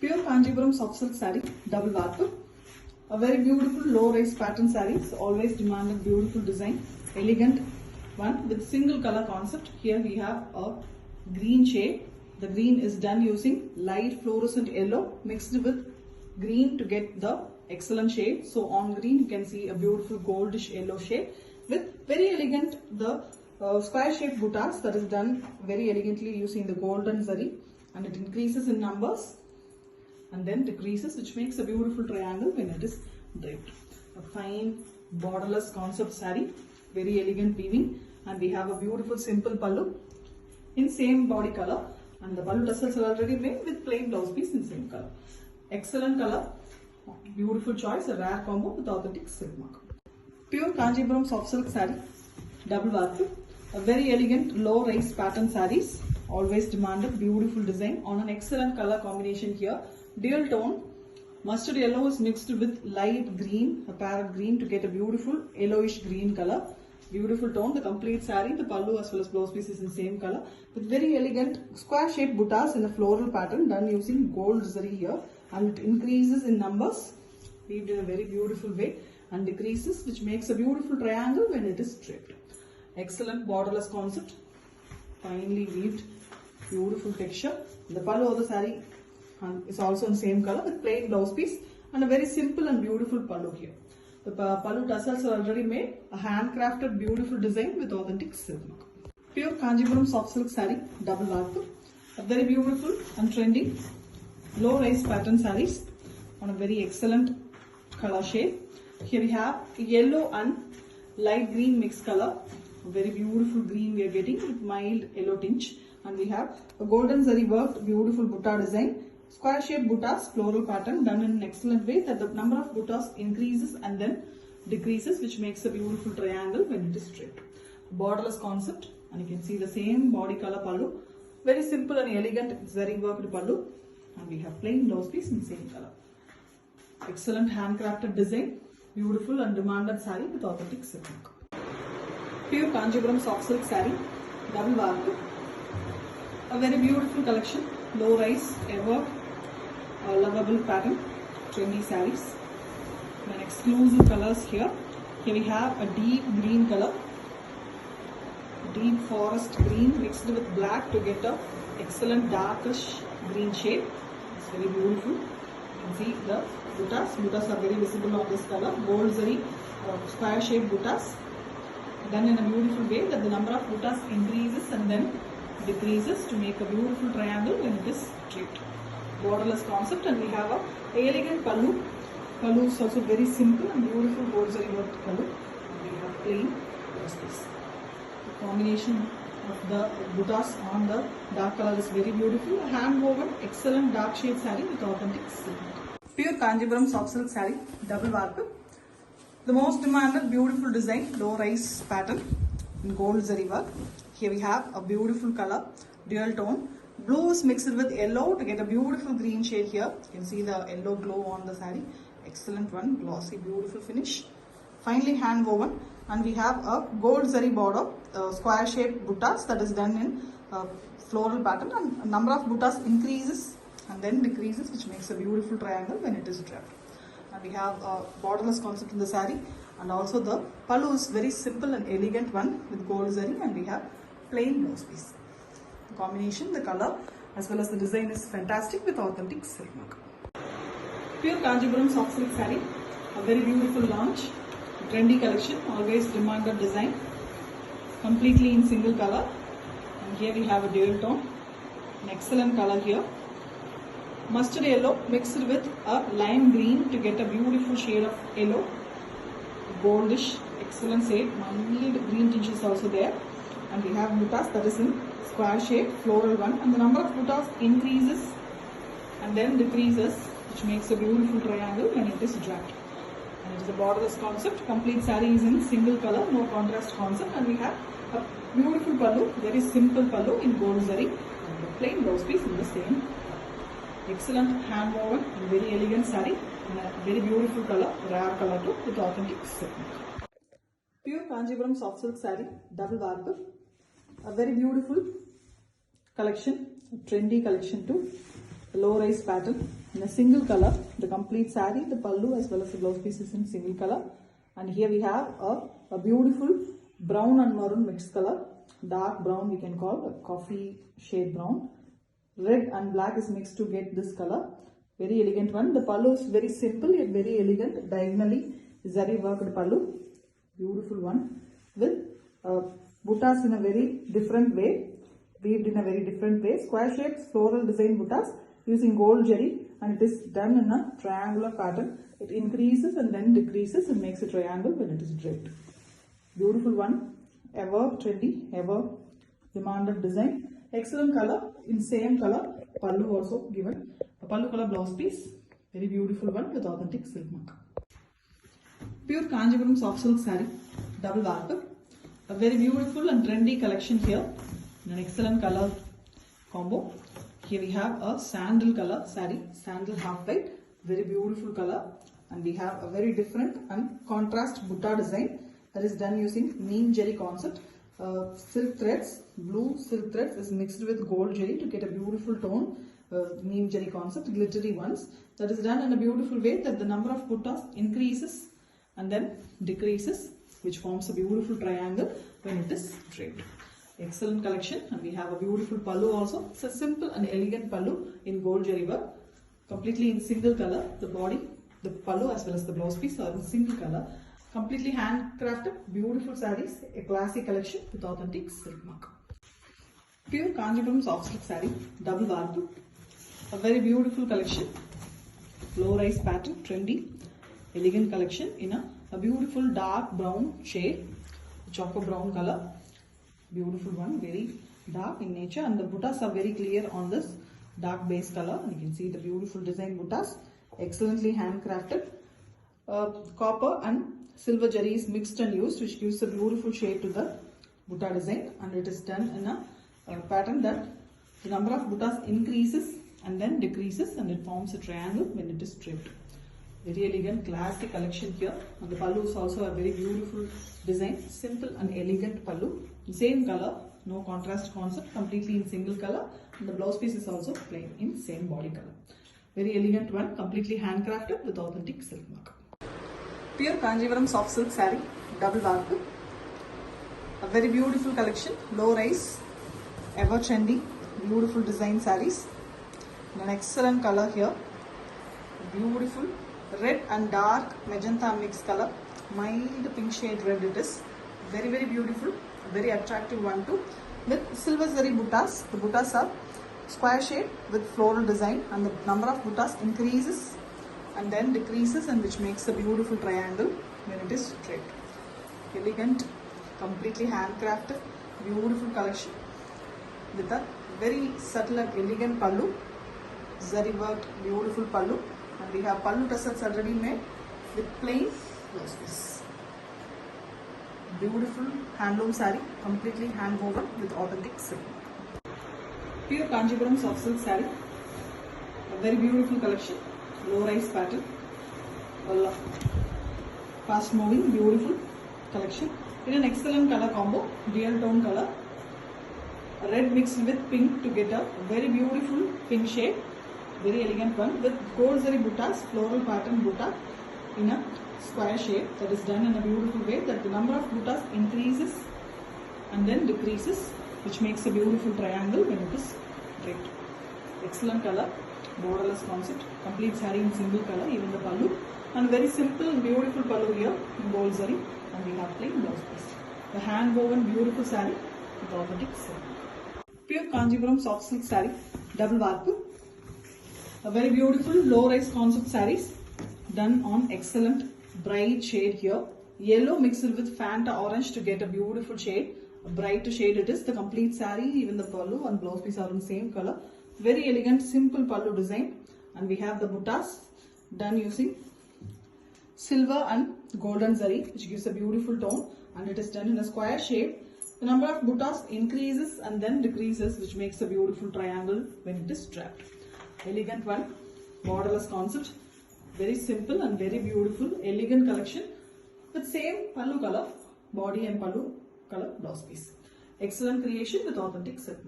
Pure Kanjipuram soft silk saree, double warp. A very beautiful low rise pattern sarees, always demanded beautiful design, elegant one with single color concept. Here we have a green shade. The green is done using light fluorescent yellow mixed with green to get the excellent shade. So on green you can see a beautiful goldish yellow shade with very elegant square shaped buttas that is done very elegantly using the golden zari, and it increases in numbers and then decreases, which makes a beautiful triangle when it is draped. A fine borderless concept saree, very elegant weaving, and we have a beautiful simple pallu in same body color, and the pallu tassels are already made with plain blouse piece in same color. Excellent color, beautiful choice, a rare combo with authentic silk mark. Pure Kanjipuram soft silk saree, double warp. A very elegant low rise pattern sarees, always demanded beautiful design on an excellent color combination here. Dual tone, mustard yellow is mixed with light green, a parrot green to get a beautiful yellowish green color. Beautiful tone, the complete saree, the pallu as well as blouse piece is in same color with very elegant square shaped buttas in a floral pattern done using gold zari here, and it increases in numbers, weaved in a very beautiful way, and decreases, which makes a beautiful triangle when it is draped. Excellent borderless concept, finely weaved, beautiful texture. The pallu of the saree is also in same color with plain blouse piece and a very simple and beautiful pallu here. The pallu tassels are already made, a handcrafted beautiful design with authentic silk mark. Pure Kanjipuram soft silk saree, double warp. A very beautiful and trendy low rise pattern sarees on a very excellent color shade. Here we have yellow and light green mixed color, a very beautiful green we are getting with mild yellow tinge, and we have a golden zari worked beautiful butta design. Square shaped buttas, floral pattern done in an excellent way that the number of buttas increases and then decreases, which makes a beautiful triangle when it is draped. Borderless concept, and you can see the same body color pallu. Very simple and elegant zari worked pallu, and we have plain blouse piece in same color. Excellent handcrafted design, beautiful and demanded saree with authentic silk. Pure Kanjipuram soft silk saree, double warp. A very beautiful collection, low rise, ever lovable pattern, trendy sarees. And exclusive colors here. Here we have a deep green color, deep forest green mixed with black to get a excellent darkish green shade. It's very beautiful. You can see the buttas. Buttas are very visible on this color. Gold zari, square shaped buttas done in a beautiful way that the number of buttas increases and then decreases to make a beautiful triangle when it is draped. Borderless concept, and we have a elegant pallu. Pallu is also very simple and beautiful gold zari worked pallu. And we have plain blouse piece. The combination of the buttas on the dark color is very beautiful. A hand woven, excellent dark shade saree with authentic silk. Pure Kanjipuram soft silk saree, double warp. The most demanded beautiful design, low rise pattern in gold zari work. Here we have a beautiful color, dual tone. Blue is mixed with yellow to get a beautiful green shade here. You can see the yellow glow on the saree. Excellent one, glossy, beautiful finish. Finely hand woven, and we have a gold zari border, square shaped buttas that is done in floral pattern, and a number of buttas increases and then decreases, which makes a beautiful triangle when it is draped. And we have a borderless concept in the saree, and also the pallu is very simple and elegant one with gold zari, and we have plain blouse piece. The combination, the color as well as the design is fantastic with authentic silk mark. Pure Kanjipuram soft silk saree, a very beautiful launch, trendy collection, always demanded design, completely in single color, and here we have a dual tone, an excellent color here. Mustard yellow mixed with a lime green to get a beautiful shade of yellow, goldish, excellent shade, mild green tinge is also there, and we have buttas that is in square shape, floral one, and the number of buttas increases and then decreases, which makes a beautiful triangle when it is draped. And it is a borderless concept. Complete saree is in single color, no contrast concept, and we have a beautiful pallu, very simple pallu in gold zari, and a plain blouse piece in the same. Excellent hand woven and very elegant saree in a very beautiful color, rare color too, with authentic silk. Pure Kanjipuram soft silk saree, double warp. A very beautiful collection, trendy collection too. low rise pattern in a single color. The complete saree, the pallu as well as the blouse piece is in single color. And here we have a beautiful brown and maroon mixed color. Dark brown we can call a coffee shade brown. Red and black is mixed to get this color. Very elegant one. The pallu is very simple yet very elegant. Diagonally zari worked pallu. Beautiful one with buttas in a very different way. Weaved in a very different way. Square shaped floral design buttas using gold jari, and it is done in a triangular pattern. It increases and then decreases and makes a triangle when it is draped. Beautiful one. Ever trendy, ever demanded design. Excellent color. In same color. Pallu also given. A pallu color blouse piece. Very beautiful one with authentic silk mark. Pure Kanjipuram soft silk saree. Double warp. A very beautiful and trendy collection here. An excellent color combo. Here we have a sandal color saree. Sandal half white. Very beautiful color. And we have a very different and contrast butta design that is done using neem jari concept. Silk threads, blue silk threads is mixed with gold jari to get a beautiful tone. Neem jari concept, glittery ones. That is done in a beautiful way that the number of buttas increases and then decreases, which forms a beautiful triangle when it is draped. Excellent collection, and we have a beautiful pallu also. It's a simple and elegant pallu in gold jari work, completely in single color. The body, the pallu as well as the blouse piece are in single color. Completely handcrafted, beautiful sarees, a classic collection with authentic silk mark. Pure Kanjipuram soft silk saree, double warp. A very beautiful collection, low rise pattern, trendy, elegant collection in a beautiful dark brown shade, choco brown color. Beautiful one, very dark in nature, and the buttas are very clear on this dark base color. And you can see the beautiful design buttas, excellently handcrafted. Copper and silver jari is mixed and used, which gives a beautiful shape to the butta design, and it is done in a pattern that the number of buttas increases and then decreases, and it forms a triangle when it is draped. Very elegant classic collection here, and the pallu is also a very beautiful design, simple and elegant pallu, same color, no contrast concept, completely in single color, and the blouse piece is also plain in same body color. Very elegant one, completely handcrafted with authentic silk mark. Pure Kanjipuram soft silk saree, double warp. A very beautiful collection, low rise, ever trendy, beautiful design sarees. An excellent color here, beautiful red and dark magenta mixed color, mild pink shade red it is. Very very beautiful, very attractive one too, with silver zari buttas. The buttas are square shape with floral design, and the number of buttas increases and then decreases, and which makes a beautiful triangle when it is draped. Elegant, completely handcrafted, beautiful collection with a very subtle and elegant pallu, zari worked beautiful pallu, and we have pallu tassels already made with plain blouse piece. Beautiful handloom saree, completely hand woven with authentic silk. Pure Kanjipuram soft silk saree, a very beautiful collection, low rise pattern, fast moving, beautiful collection in an excellent color combo, real tone color, red mixed with pink to get a very beautiful pink shade. Very elegant one with gold zari buttas, floral pattern butta in a square shape that is done in a beautiful way that the number of buttas increases and then decreases, which makes a beautiful triangle when it is draped. Excellent color, borderless concept, complete saree in single color, even the pallu, and very simple and beautiful pallu here in gold zari, and we have plain blouse piece. The hand woven beautiful saree with authentic silk. Pure Kanjipuram soft silk saree, double warp. A very beautiful low rise concept sarees done on excellent bright shade here. Yellow mixed with Fanta orange to get a beautiful shade. A bright shade it is. The complete saree, even the pallu and blouse piece are in same color. Very elegant, simple pallu design. And we have the buttas done using silver and golden zari, which gives a beautiful tone. And it is done in a square shape. The number of buttas increases and then decreases, which makes a beautiful triangle when it is draped. Elegant one, borderless concept, very simple and very beautiful, elegant collection with same pallu color, body and pallu color blouse piece. Excellent creation with authentic silk.